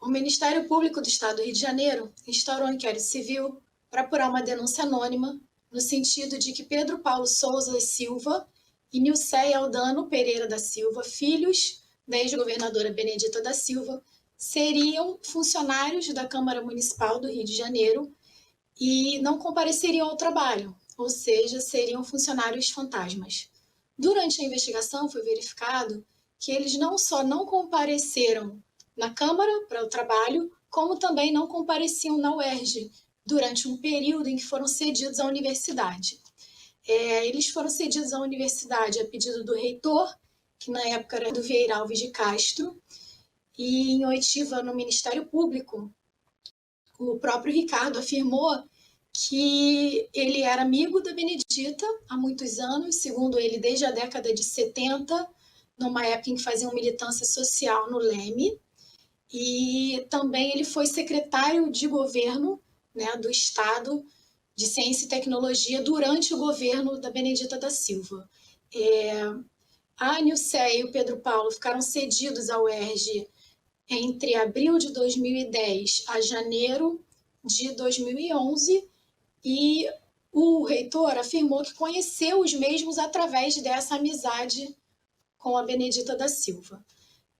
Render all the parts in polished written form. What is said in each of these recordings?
O Ministério Público do Estado do Rio de Janeiro instaurou um inquérito civil para apurar uma denúncia anônima no sentido de que Pedro Paulo Souza Silva e Nilceia Aldano Pereira da Silva, filhos da ex-governadora Benedita da Silva, seriam funcionários da Câmara Municipal do Rio de Janeiro e não compareceriam ao trabalho, ou seja, seriam funcionários fantasmas. Durante a investigação foi verificado que eles não só não compareceram na Câmara para o trabalho, como também não compareciam na UERJ durante um período em que foram cedidos à universidade. Eles foram cedidos à universidade a pedido do reitor, que na época era do Vieira Alves de Castro, e em oitiva no Ministério Público, o próprio Ricardo afirmou que ele era amigo da Benedita há muitos anos, segundo ele, desde a década de 70, numa época em que faziam militância social no Leme, e também ele foi secretário de governo, né, do Estado de Ciência e Tecnologia durante o governo da Benedita da Silva. A Nilceia e o Pedro Paulo ficaram cedidos ao UERJ entre abril de 2010 a janeiro de 2011, e o reitor afirmou que conheceu os mesmos através dessa amizade com a Benedita da Silva.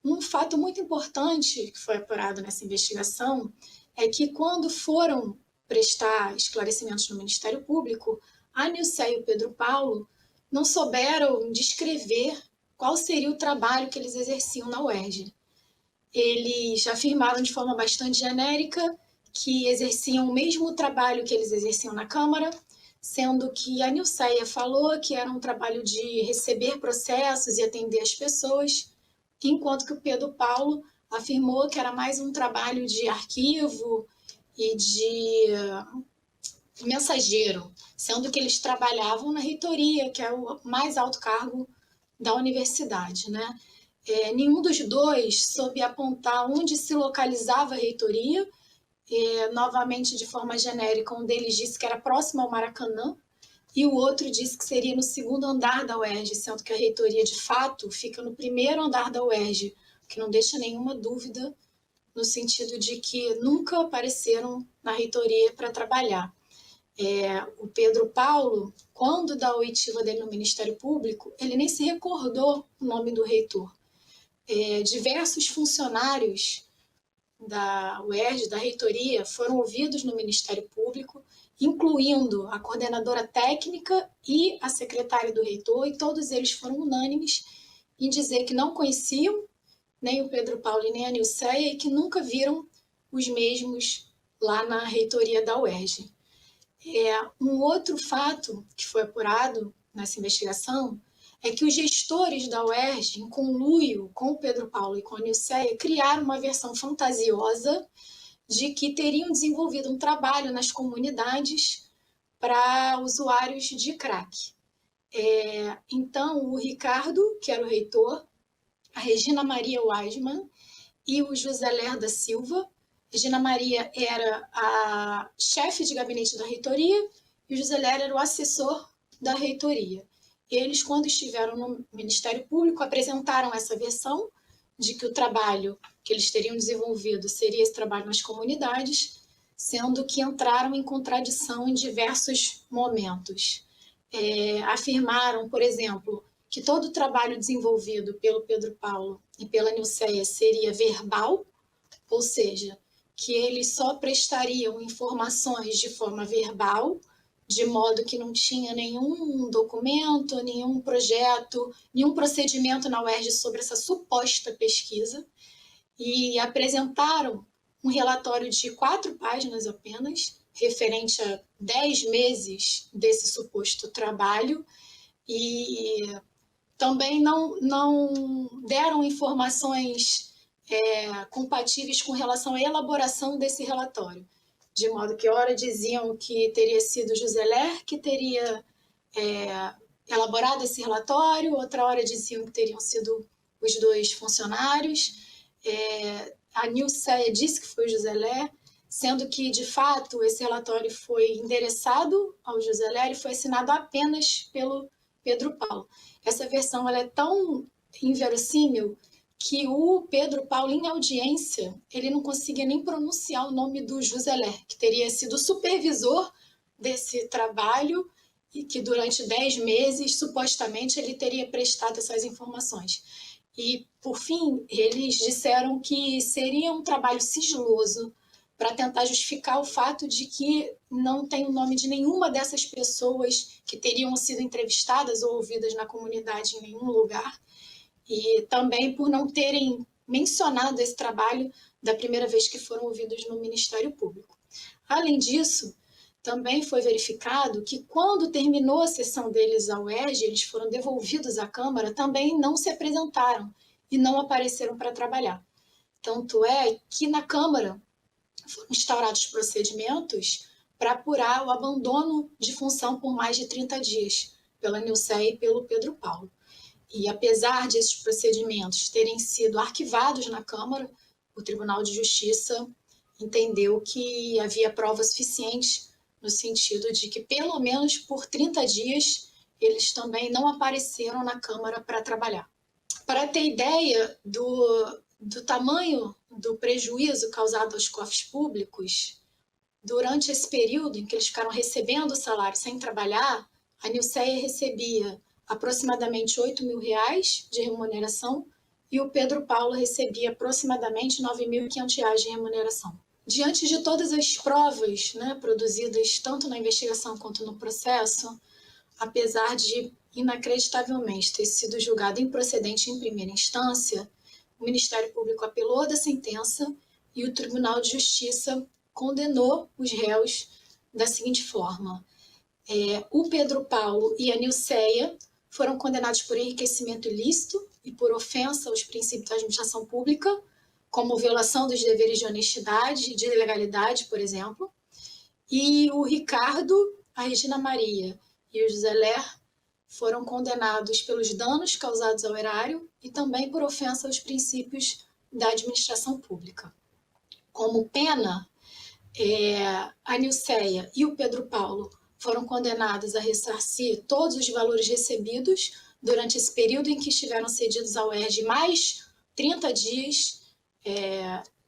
Um fato muito importante que foi apurado nessa investigação é que quando foram prestar esclarecimentos no Ministério Público, a Nilceia e o Pedro Paulo não souberam descrever qual seria o trabalho que eles exerciam na UERJ. Eles afirmaram de forma bastante genérica que exerciam o mesmo trabalho que eles exerciam na Câmara, sendo que a Nilceia falou que era um trabalho de receber processos e atender as pessoas, enquanto que o Pedro Paulo afirmou que era mais um trabalho de arquivo e de mensageiro, sendo que eles trabalhavam na reitoria, que é o mais alto cargo da universidade, né? Nenhum dos dois soube apontar onde se localizava a reitoria. Novamente, de forma genérica, um deles disse que era próximo ao Maracanã e o outro disse que seria no segundo andar da UERJ, sendo que a reitoria, de fato, fica no primeiro andar da UERJ, o que não deixa nenhuma dúvida no sentido de que nunca apareceram na reitoria para trabalhar. O Pedro Paulo, quando da oitiva dele no Ministério Público, ele nem se recordou o nome do reitor. Diversos funcionários da UERJ, da reitoria, foram ouvidos no Ministério Público, incluindo a coordenadora técnica e a secretária do reitor, e todos eles foram unânimes em dizer que não conheciam nem o Pedro Paulo e nem a Nilceia e que nunca viram os mesmos lá na reitoria da UERJ. Um outro fato que foi apurado nessa investigação é que os gestores da UERJ, em conluio com o Pedro Paulo e com a Nilceia, criaram uma versão fantasiosa de que teriam desenvolvido um trabalho nas comunidades para usuários de crack. Então, o Ricardo, que era o reitor, a Regina Maria Weisman e o José Ler da Silva. Regina Maria era a chefe de gabinete da reitoria e o José Ler era o assessor da reitoria. Eles, quando estiveram no Ministério Público, apresentaram essa versão de que o trabalho que eles teriam desenvolvido seria esse trabalho nas comunidades, sendo que entraram em contradição em diversos momentos. Afirmaram, por exemplo, que todo o trabalho desenvolvido pelo Pedro Paulo e pela Nilceia seria verbal, ou seja, que eles só prestariam informações de forma verbal, de modo que não tinha nenhum documento, nenhum projeto, nenhum procedimento na UERJ sobre essa suposta pesquisa, e apresentaram um relatório de 4 páginas apenas, referente a 10 meses desse suposto trabalho, e também não deram informações compatíveis com relação à elaboração desse relatório, de modo que ora diziam que teria sido José Ler que teria elaborado esse relatório, outra hora diziam que teriam sido os 2 funcionários. A Nilceia disse que foi o José Ler, sendo que, de fato, esse relatório foi endereçado ao José Ler e foi assinado apenas pelo Pedro Paulo. Essa versão ela é tão inverossímil que o Pedro Paulo, em audiência, ele não conseguia nem pronunciar o nome do Juzeler, que teria sido supervisor desse trabalho e que durante 10 meses, supostamente, ele teria prestado essas informações. E, por fim, eles disseram que seria um trabalho sigiloso para tentar justificar o fato de que não tem o nome de nenhuma dessas pessoas que teriam sido entrevistadas ou ouvidas na comunidade em nenhum lugar, e também por não terem mencionado esse trabalho da primeira vez que foram ouvidos no Ministério Público. Além disso, também foi verificado que quando terminou a sessão deles ao UERJ, eles foram devolvidos à Câmara, também não se apresentaram e não apareceram para trabalhar. Tanto é que na Câmara foram instaurados procedimentos para apurar o abandono de função por mais de 30 dias pela Nilceia e pelo Pedro Paulo. E apesar desses procedimentos terem sido arquivados na Câmara, o Tribunal de Justiça entendeu que havia prova suficiente no sentido de que, pelo menos por 30 dias, eles também não apareceram na Câmara para trabalhar. Para ter ideia do tamanho do prejuízo causado aos cofres públicos, durante esse período em que eles ficaram recebendo o salário sem trabalhar, a Nilceia recebia aproximadamente R$ 8.000 de remuneração e o Pedro Paulo recebia aproximadamente R$ 9.500 de remuneração. Diante de todas as provas, produzidas tanto na investigação quanto no processo, apesar de inacreditavelmente ter sido julgado improcedente em primeira instância, o Ministério Público apelou da sentença e o Tribunal de Justiça condenou os réus da seguinte forma: o Pedro Paulo e a Nilceia foram condenados por enriquecimento ilícito e por ofensa aos princípios da administração pública, como violação dos deveres de honestidade e de legalidade, por exemplo. E o Ricardo, a Regina Maria e o José Ler foram condenados pelos danos causados ao erário e também por ofensa aos princípios da administração pública. Como pena, a Nilceia e o Pedro Paulo foram condenados a ressarcir todos os valores recebidos durante esse período em que estiveram cedidos ao UERJ mais 30 dias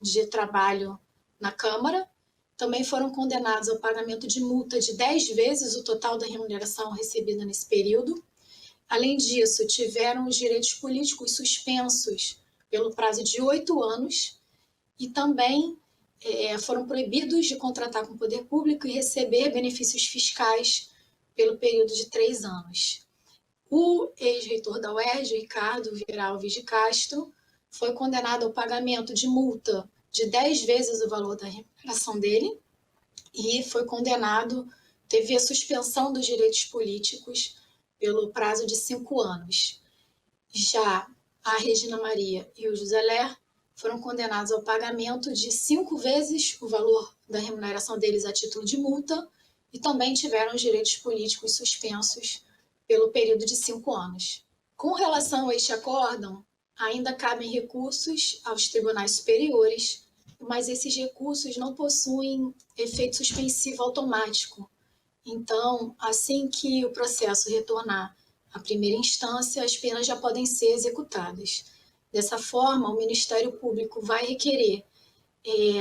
de trabalho na Câmara. Também foram condenados ao pagamento de multa de 10 vezes o total da remuneração recebida nesse período. Além disso, tiveram os direitos políticos suspensos pelo prazo de 8 anos e também foram proibidos de contratar com o poder público e receber benefícios fiscais pelo período de 3 anos. O ex-reitor da UERJ, Ricardo Vieira Alves de Castro, foi condenado ao pagamento de multa de 10 vezes o valor da remuneração dele e foi condenado, teve a suspensão dos direitos políticos pelo prazo de 5 anos. Já a Regina Maria e o José Ler foram condenados ao pagamento de 5 vezes o valor da remuneração deles a título de multa e também tiveram os direitos políticos suspensos pelo período de 5 anos. Com relação a este acórdão, ainda cabem recursos aos tribunais superiores, mas esses recursos não possuem efeito suspensivo automático. Então, assim que o processo retornar à primeira instância, as penas já podem ser executadas. Dessa forma, o Ministério Público vai requerer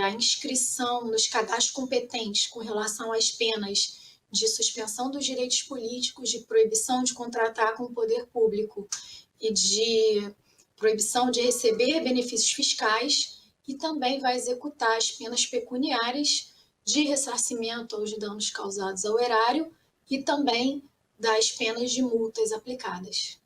a inscrição nos cadastros competentes com relação às penas de suspensão dos direitos políticos, de proibição de contratar com o poder público e de proibição de receber benefícios fiscais, e também vai executar as penas pecuniárias de ressarcimento aos danos causados ao erário e também das penas de multas aplicadas.